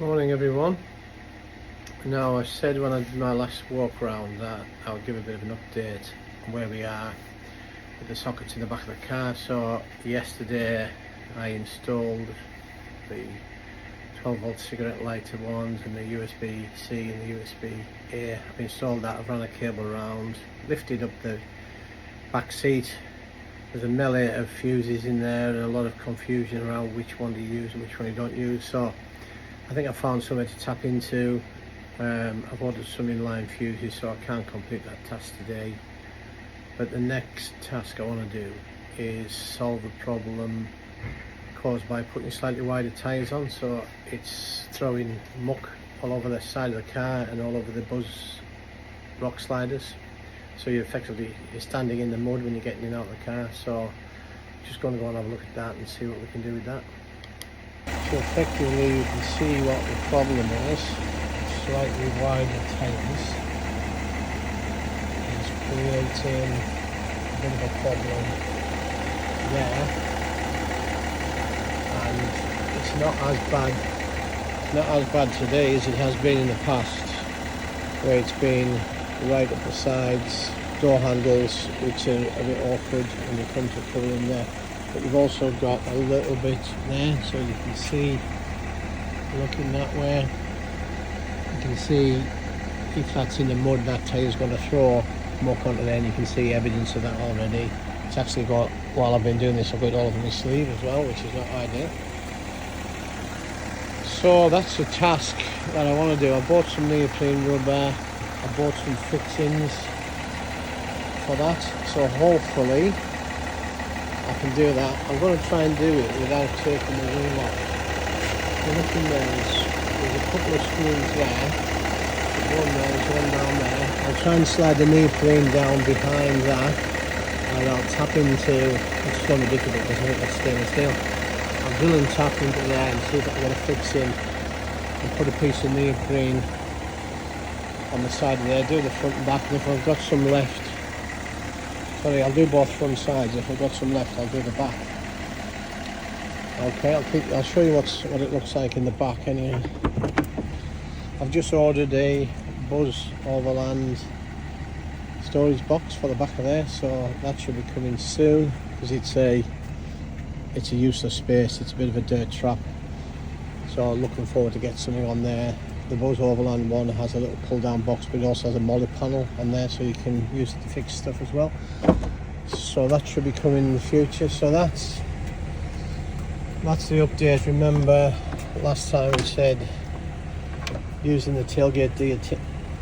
Morning everyone. Now, I said when I did my last walk around that I'll give a bit of an update on where we are with the sockets in the back of the car. So yesterday I installed the 12 volt cigarette lighter ones and the USB-C and the USB-A. I've installed that, I've run a cable around, lifted up the back seat. There's a melee of fuses in there and a lot of confusion around which one to use and which one you don't use. So I think I found somewhere to tap into. I've ordered some inline fuses, so I can't complete that task today. But the next task I want to do is solve the problem caused by putting slightly wider tyres on. So it's throwing muck all over the side of the car and all over the Buzz rock sliders. So you're standing in the mud when you're getting in and out of the car. So just going to go and have a look at that and see what we can do with that. So effectively you can see what the problem is. Slightly wider tyres is creating a bit of a problem there, and it's not as bad today as it has been in the past, where it's been right up the sides, door handles which are a bit awkward when you come to cover them there. But you've also got a little bit there, so you can see, looking that way, you can see if that's in the mud, that tyre's going to throw muck onto there, and you can see evidence of that already. It's actually got, while I've been doing this, I've got it all over my sleeve as well, which is not ideal. So that's the task that I want to do. I bought some neoprene rubber, I bought some fixings for that, so hopefully I can do that. I'm going to try and do it without taking the wheel off. Looking there's a couple of screws there. One there, there's one down there. I'll try and slide the neoprene down behind that, and I'll tap into, it's going to be difficult because I think that's stainless steel. I'll drill and tap into there and see if I can get a fix in and put a piece of neoprene on the side of there, do the front and back, and if I've got some left, sorry, I'll do both front sides. If I've got some left, I'll do the back. Okay, I'll show you what it looks like in the back anyway. I've just ordered a Buzz Overland storage box for the back of there, so that should be coming soon, because it's a useless space. It's a bit of a dirt trap, so I'm looking forward to get something on there. The Buzz Overland one has a little pull down box, but it also has a MOLLE panel on there, so you can use it to fix stuff as well. So that should be coming in the future. So that's the update. Remember last time we said using the tailgate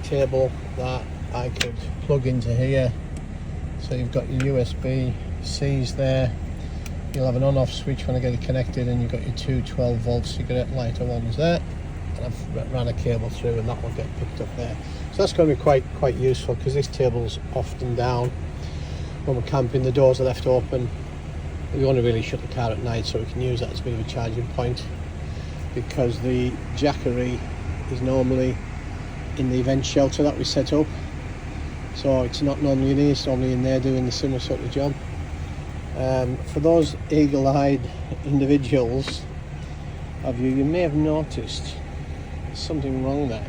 table that I could plug into here. So you've got your USB-Cs there. You'll have an on-off switch when I get it connected, and you've got your two 12 volt cigarette lighter ones there. I've ran a cable through, and that will get picked up there. So that's going to be quite useful, because this table's often down when we're camping. The doors are left open. We only really shut the car at night, so we can use that as a bit of a charging point, because the jackery is normally in the event shelter that we set up, so it's not normally in here, it's normally in there doing the similar sort of job. For those eagle-eyed individuals of you, you may have noticed there's something wrong there.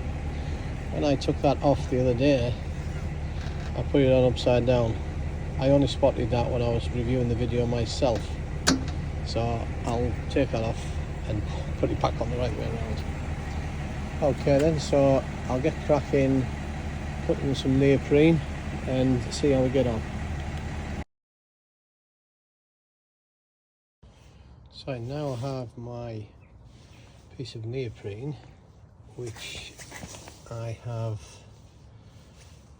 When I took that off the other day, I put it on upside down. I only spotted that when I was reviewing the video myself, so I'll take that off and put it back on the right way around. Okay then, so I'll get cracking, putting some neoprene and see how we get on. So I now have my piece of neoprene, which I have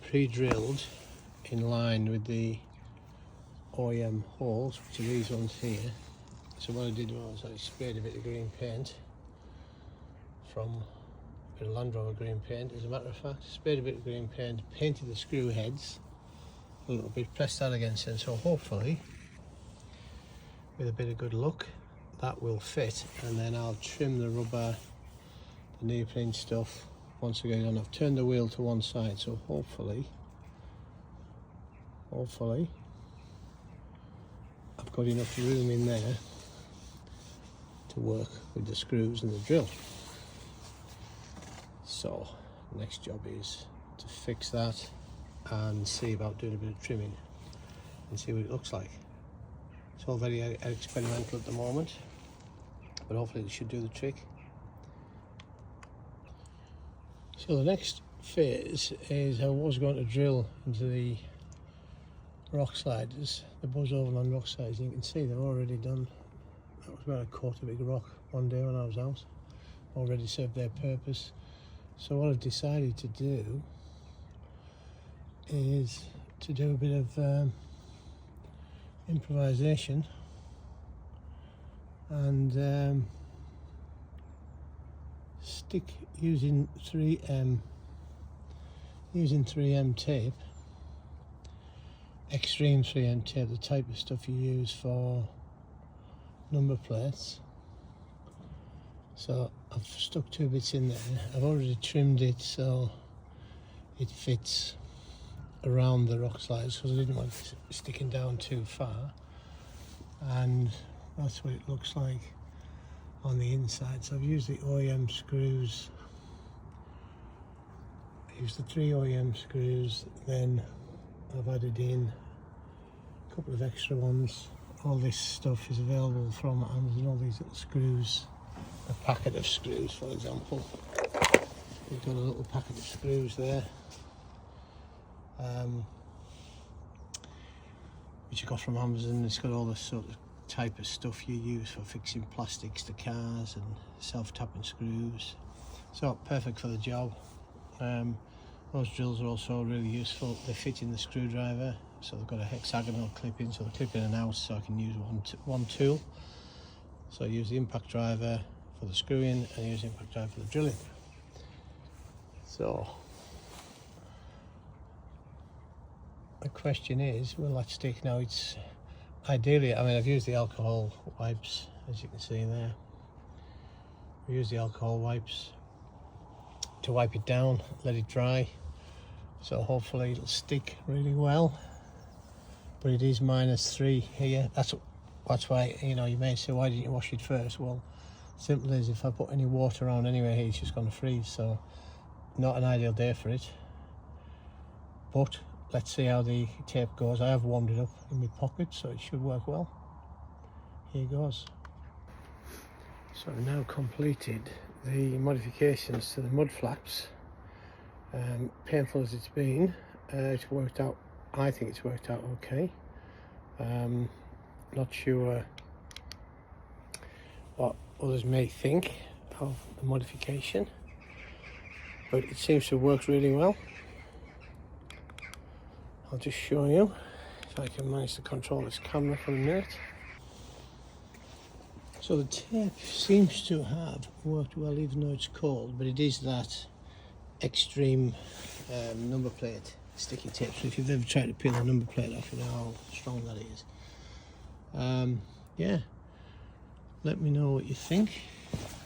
pre-drilled in line with the OEM holes, which are these ones here. So what I did was I sprayed a bit of green paint from a bit of Land Rover green paint, as a matter of fact. Sprayed a bit of green paint, painted the screw heads a little bit, pressed that against it, so hopefully with a bit of good luck that will fit, and then I'll trim the rubber, the neoprene stuff once again. And I've turned the wheel to one side, so hopefully I've got enough room in there to work with the screws and the drill. So next job is to fix that and see about doing a bit of trimming and see what it looks like. It's all very experimental at the moment, but hopefully it should do the trick. So the next phase is I was going to drill into the rock sliders, the Buzz Overland rock sliders. You can see they're already done. That was where I caught a big rock one day when I was out. Already served their purpose. So what I've decided to do is to do a bit of improvisation and stick using 3M tape, extreme 3M tape, the type of stuff you use for number plates. So I've stuck 2 bits in there. I've already trimmed it so it fits around the rock slides because I didn't want it sticking down too far, and that's what it looks like on the inside. So I've used the OEM screws. I used the 3 OEM screws, then I've added in a couple of extra ones. All this stuff is available from Amazon, all these little screws, a packet of screws for example. We've got a little packet of screws there, which I got from Amazon. It's got all the sort of type of stuff you use for fixing plastics to cars and self-tapping screws. So perfect for the job. Those drills are also really useful. They fit in the screwdriver, so they've got a hexagonal clip in, so they clip in and out, so I can use one tool. So I use the impact driver for the screwing and I use the impact driver for the drilling. So the question is, will that stick? Now it's ideally, I mean, I've used the alcohol wipes, as you can see there. We use the alcohol wipes to wipe it down, let it dry, so hopefully it'll stick really well. But it is -3 here. That's why, you know, you may say, why didn't you wash it first? Well, simple as, if I put any water around anywhere here, it's just going to freeze. So not an ideal day for it, but let's see how the tape goes. I have warmed it up in my pocket, so it should work well. Here goes. So I've now completed the modifications to the mud flaps. Painful as it's been, it's worked out. I think it's worked out okay. Not sure what others may think of the modification, but it seems to work really well. I'll just show you if I can manage to control this camera for a minute. So the tape seems to have worked well, even though it's cold, but it is that extreme number plate sticky tape. So if you've ever tried to peel a number plate off, you know how strong that is. Yeah, let me know what you think.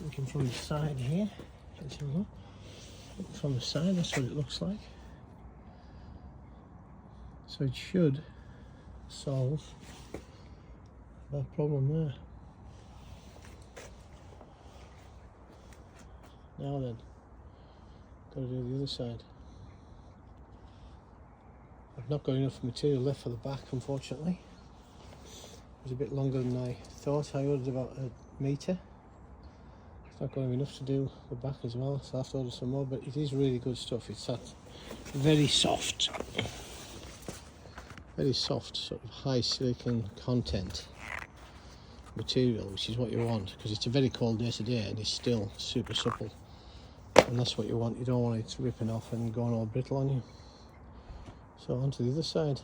Looking from the side here, looking from the side, that's what it looks like. So it should solve that problem there. Now then, got to do the other side. I've not got enough material left for the back, unfortunately. It was a bit longer than I thought. I ordered about a metre. It's not going to be enough to do the back as well, so I have to order some more, but it is really good stuff. It's that very soft sort of high silicon content material, which is what you want, because it's a very cold day today and it's still super supple, and that's what you want. You don't want it ripping off and going all brittle on you. So onto the other side.